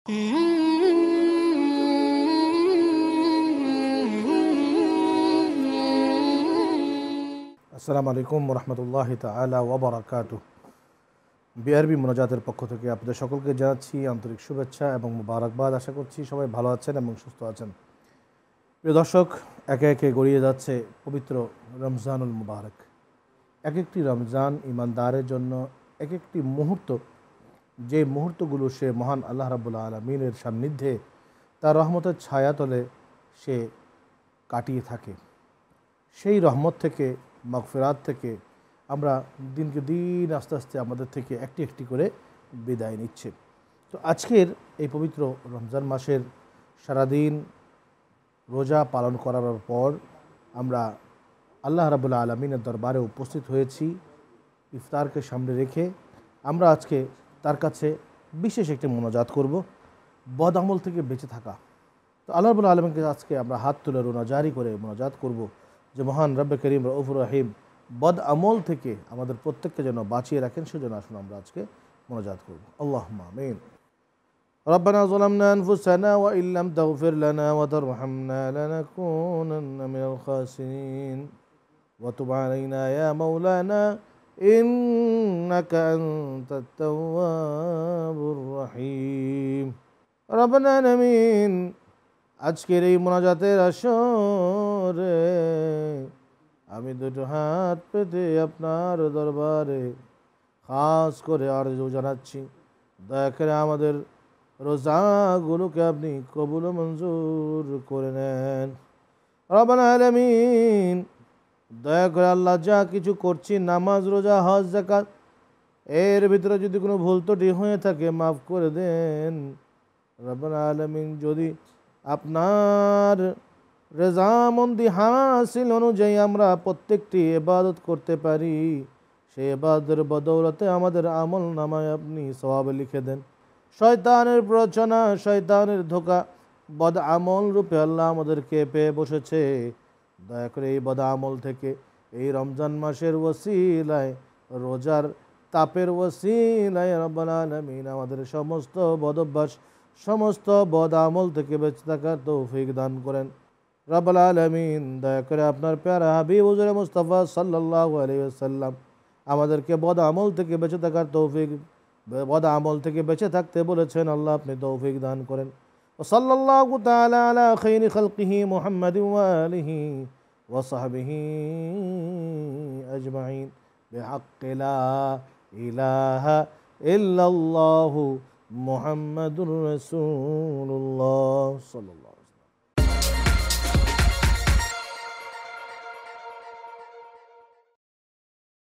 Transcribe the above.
আসসালামু আলাইকুম রহমতুল্লাহি তাআলা ওয়া বারাকাতুহু। বিআরবি মোনাজাতের পক্ষ থেকে আপনাদের সকলকে জানাচ্ছি আন্তরিক শুভেচ্ছা এবং মুবারকবাদ। আশা করছি সবাই ভালো আছেন এবং সুস্থ আছেন। প্রিয় দর্শক, একে একে গড়িয়ে যাচ্ছে পবিত্র রমজানুল মুবারক। এক একটি রমজান ইমানদারের জন্য এক একটি মুহূর্ত, যে মুহূর্তগুলো সে মহান আল্লাহ রাব্বুল আলামিনের সান্নিধ্যে তার রহমতের ছায়াতলে সে কাটিয়ে থাকে। সেই রহমত থেকে, মাগফিরাত থেকে আমরা দিনকে দিন আস্তে আস্তে আমাদের থেকে একটি একটি করে বিদায় নিচ্ছে। তো আজকের এই পবিত্র রমজান মাসের সারাদিন রোজা পালন করার পর আমরা আল্লাহ রাব্বুল আলামিনের দরবারে উপস্থিত হয়েছি। ইফতারকে সামনে রেখে আমরা আজকে তার কাছে বিশেষ একটি মোনাজাত করব, বদ আমল থেকে বেঁচে থাকা। তো আল্লাহ রাব্বুল আলামিনকে আজকে আমরা হাত তুলে রোনাজারি করে মোনাজাত করব যে মহান রব্বে করিম রউফুর রহিম বদ আমল থেকে আমাদের প্রত্যেককে যেন বাঁচিয়ে রাখেন। সেজন্য আসুন আমরা আজকে মোনাজাত করব। আল্লাহুম্মা আমিন। ربنا ظلمنا أنفسنا وإن لم تغفر لنا وترحمنا لنكونن من الخاسرين وتب علينا يا مولانا إنك أنت التواب الرحيم ربنا آمين। আজকের এই মোনাজাতের আসরে আমি দুটো হাত পেতে আপনার দরবারে খাস করে আরজু জানাচ্ছি, দয়া করে আমাদের রোজাগুলোকে আপনি কবুল মঞ্জুর করে নেন। রব্বানা আলামিন, দয়া করে আল্লাহ যা কিছু করছি, নামাজ, রোজা, হজ, যাকাত, এর ভিতরে যদি কোনো ভুল ত্রুটি হয়ে থাকে মাফ করে দেন। রব্বানা আলামিন, যদি আপনার রেজামন্দি হাসিল অনুযায়ী আমরা প্রত্যেকটি ইবাদত করতে পারি, সেই ইবাদতের বদৌলতে আমাদের আমল নামায় আপনি সওয়াব লিখে দেন। শয়তানের প্ররোচনা, শয়তানের ধোঁকা, বদ আমল রূপে আল্লাহ আমাদেরকে পেয়ে বসেছে। দয়া করে এই বদ আমল থেকে এই রমজান মাসের ওসিলায়, রোজার তাপের ওসিলায় রব্বানা আলামিন আমাদের সমস্ত বদ অভ্যাস, সমস্ত বদ আমল থেকে বেঁচে থাকার তৌফিক দান করেন। রব্বুল আলামিন, দয়া করে আপনার প্যারা হাবিব হুজুর মুস্তাফা সাল্লাল্লাহু আলাইহি ওয়াসাল্লাম আমাদেরকে বদ আমল থেকে বেঁচে থাকার তৌফিক, বদ আমল থেকে বেঁচে থাকতে বলেছেন, আল্লাহ আপনি তৌফিক দান করেন। ও সাল্লাল্লাহু তাআলা আলা খাইরি খালকিহি মুহাম্মাদিন ওয়া আলিহি ওয়া সাহবিহি আজমাইন বিহাক্কি লা ইলাহা ইল্লাল্লাহু মুহাম্মাদুর রাসূলুল্লাহ সাল্লাল্লাহু